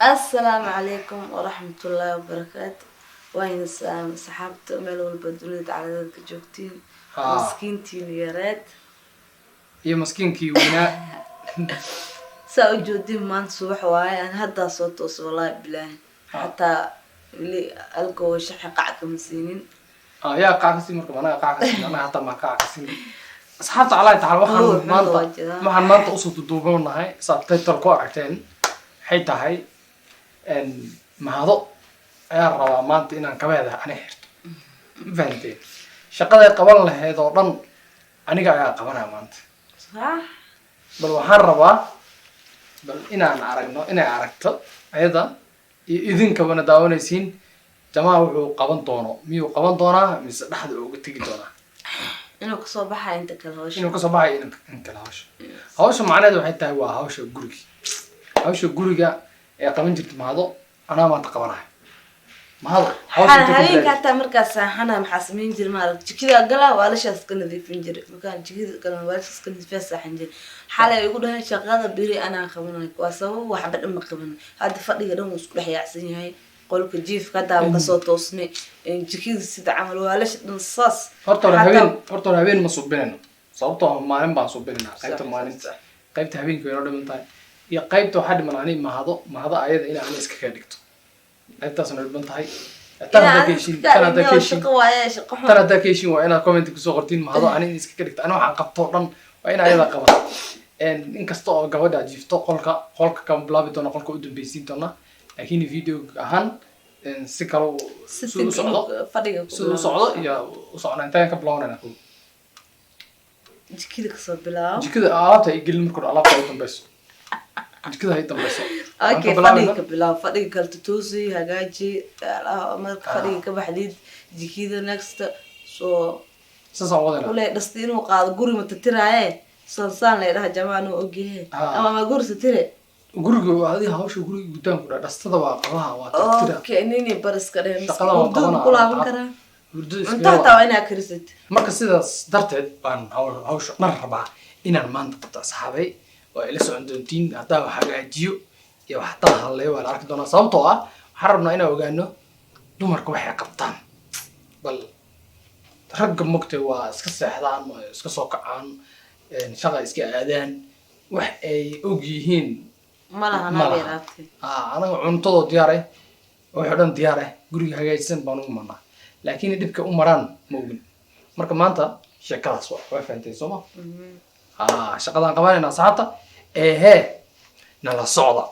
السلام عليكم ورحمة الله وبركاته. وين صحابته ملوا البدولة على ذلك جوكتين مسكينتين يا ريت يا مسكينكي وينا سأوجودين ما نصبح واي أنا هدا صوت والله بالله حتى اللي ألقوا شح قاعد مسنين يا قاعد مركب أنا قاعد أنا حتى ما قاعد أصحابت على تعال waxaan maanta u soo duuduubanahay sabtaytar ku aragteen waxay tahay mahado ayaan rabaa maanta inaan kabeeda ani xirto ma fahanteen shaqada qaban lahayd oo dhan aniga ayaa qabanaya maanta bal waxaan rabaa bal inaan aragno inay aragto ayada iyo idinkabana daawanaysiin jamaa wuxuu qaban doono miyuu qaban doonaa mise dhaxda uga tegi doonaa inuu kasoo baxay inta kale hawsha inuu kasoo baxay inta kale hawsha macnaheedu waxay tahay waa hawsha guriga ee qaban jirta mahado anaa maanta qabanahay mahado habeenka hataa markaas saxana maxaa samayn jiray maarag jikada gala waalashaas ka nadiifin jiray markaan jikada gala waalashaas ka nadiifin saxan jiray xalay igu dhahay shaqada biri anaa qabanahay waa sabab waxba dhan ma qaban hadda fadhiga dhan uu isku dhex yaacsan yahay qolka jiifka hadda ka soo toosnay jikada sida camal waalasha dhan saas horta habeen ma subinayno sababtoo maalin baan subinayna qaybta maalinta qaybta habeenka way dhiman tahay iyo qaybta waxa dhiman ani mahado ayada in aan iska ka dhigto qaybtaasna dhiman tahay tana keeshin waa inaad comment ku soo qortiin mahado ani iska ka dhigto ana waxaan qabto dhan waa in ayada qabato inkasta oo gabadha jiifto qolka ka bilaabi doona qolka u dambaysiin doona laakiin video ahaan si kale soo socdo iyo u socnaa intaan ka bilaawnayna jikada ka soo bilaabo jikada alaabta ay gelin markuu alaabta ay dambayso jikada ay dambayso okay fadhiga ka bilaabo fadhiga kala toosi hagaaji marka fadhiga ka baxdid jikada next soo soo wadana kule dhasti inuu qaado guri ma tiraaye saan leedahay jamaan oo ogyahay ama ma guri tire guriga waadi hawsha guriga gudaanku dhastada waa qabaha waa tirtira okay nini bariska dheer shaqada waa qabana ku laaban karaa inta taa ina karisid marka sidaas darteed baan hawsha mar rabaa inaan maanta qabto asxaabay oo ila socon doontiin hadaa wax hagaajiyo iyo wax taa halay waa la arki doonaa sababtoo ah waxaan rabnaa inaan ogaano dumarka waxay qabtaan bal ragga mogtay waa iska seexdaan oo iska soo kacaan shaqa iska aadaan wax ay og yihiin malaha nabeeraatay anaga cuntadoo diyaar ah waxoo dhan diyaar ah guriga hagaajsan baan ugu marnaa laakiin dibka u maraan ma ogin marka maanta sheekadaas waa fahamtay sooma shaqadaan qabanayna saacada nala socda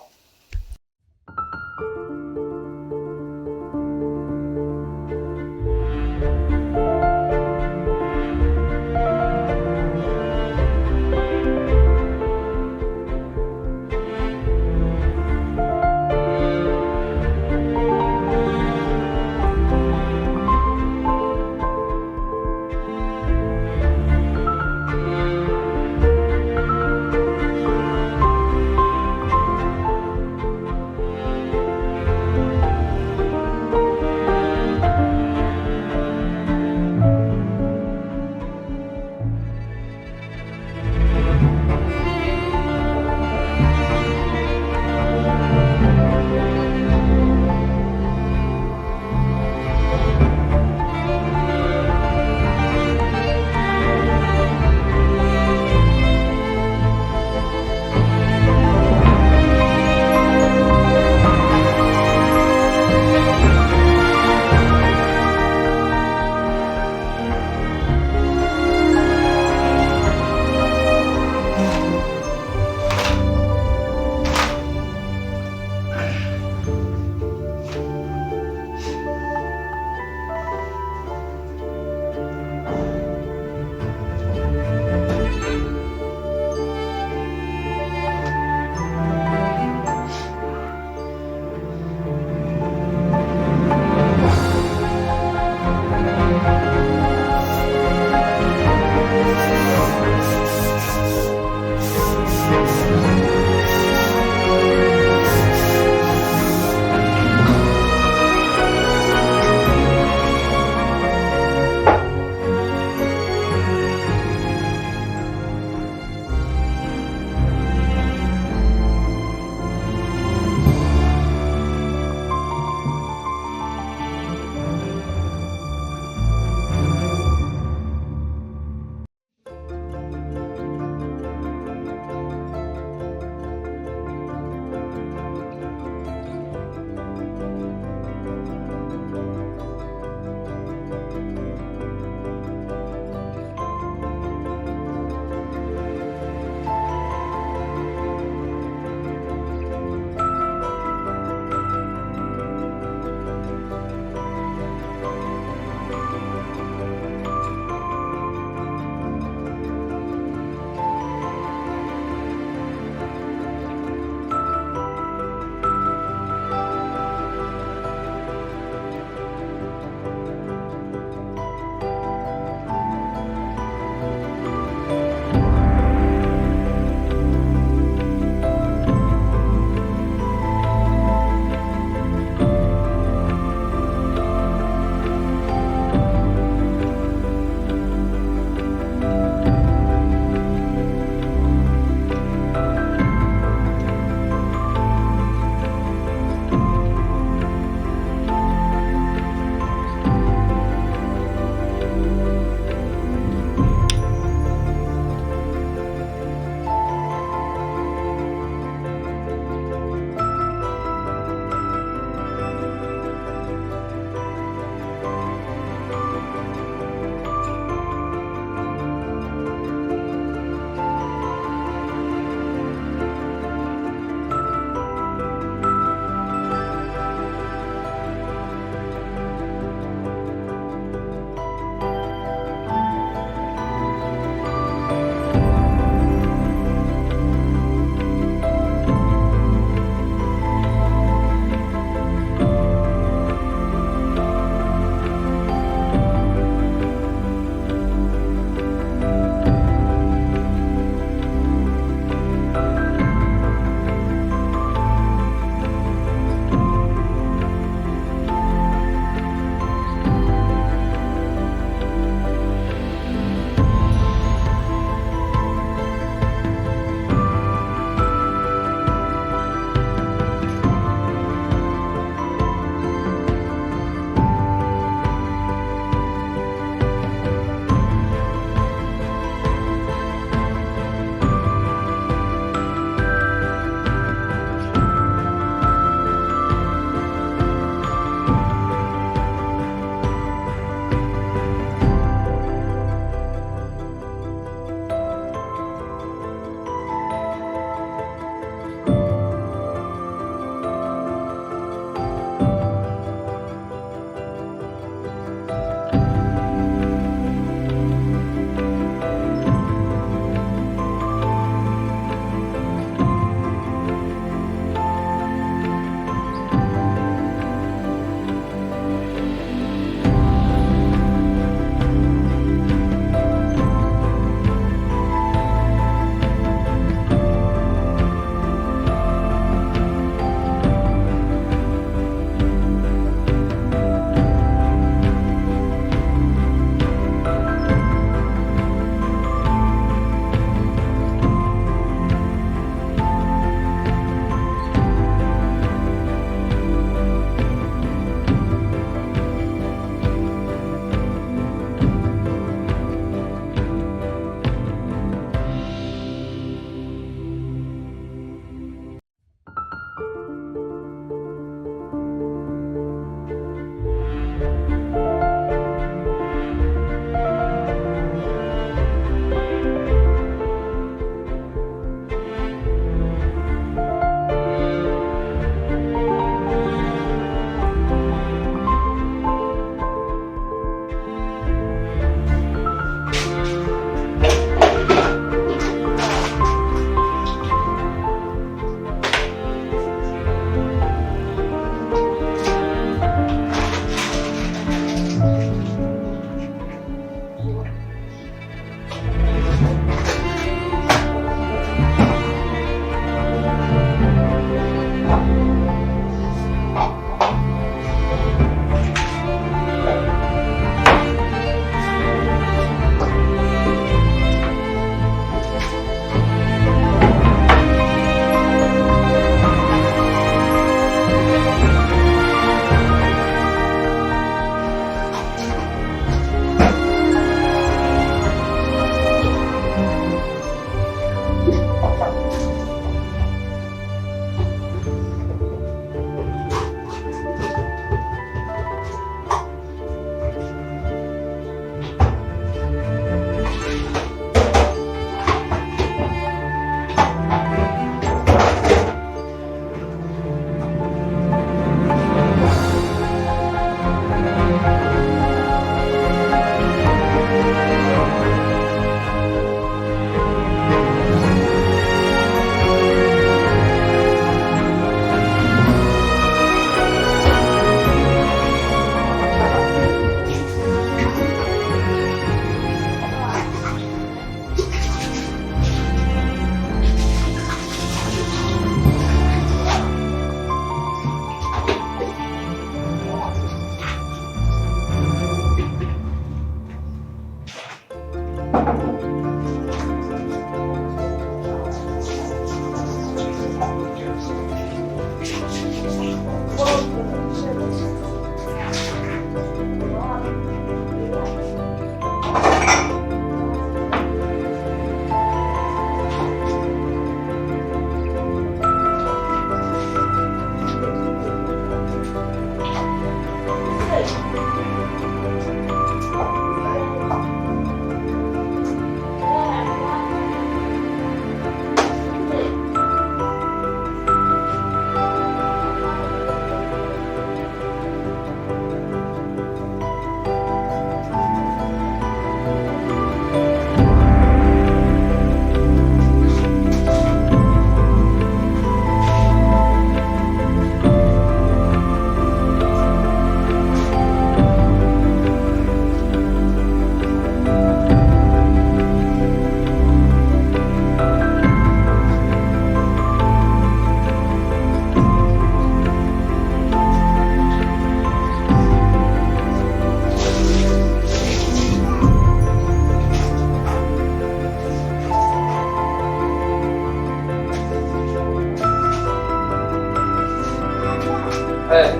Hey.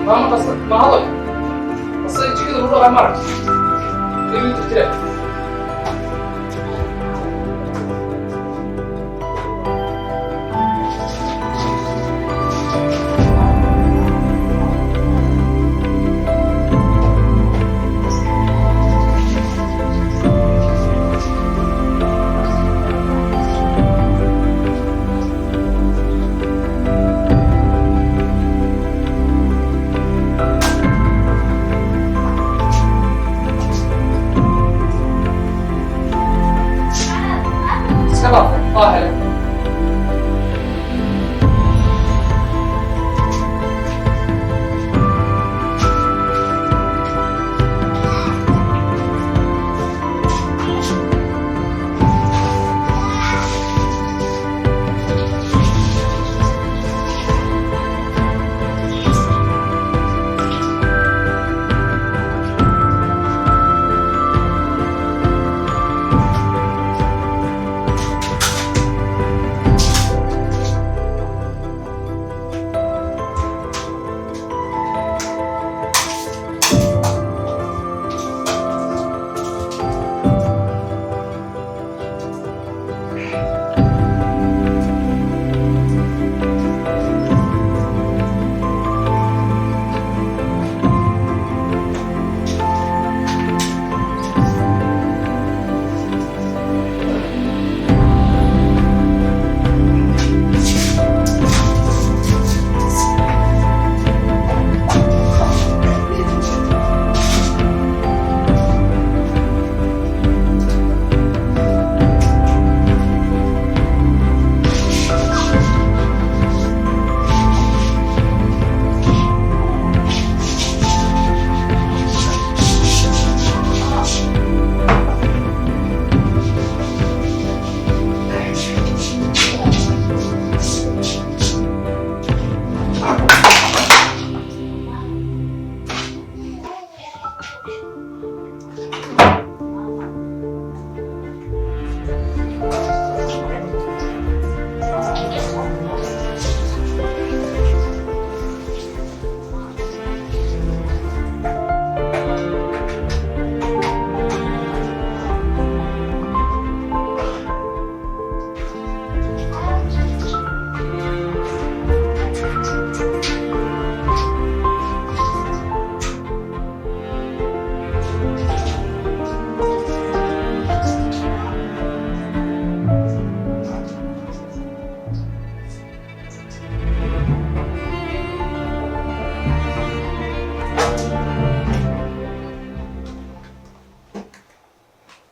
Mama قصة ما هذا قصة يجي كده بروح على مرة اللي تجري سلام طاهر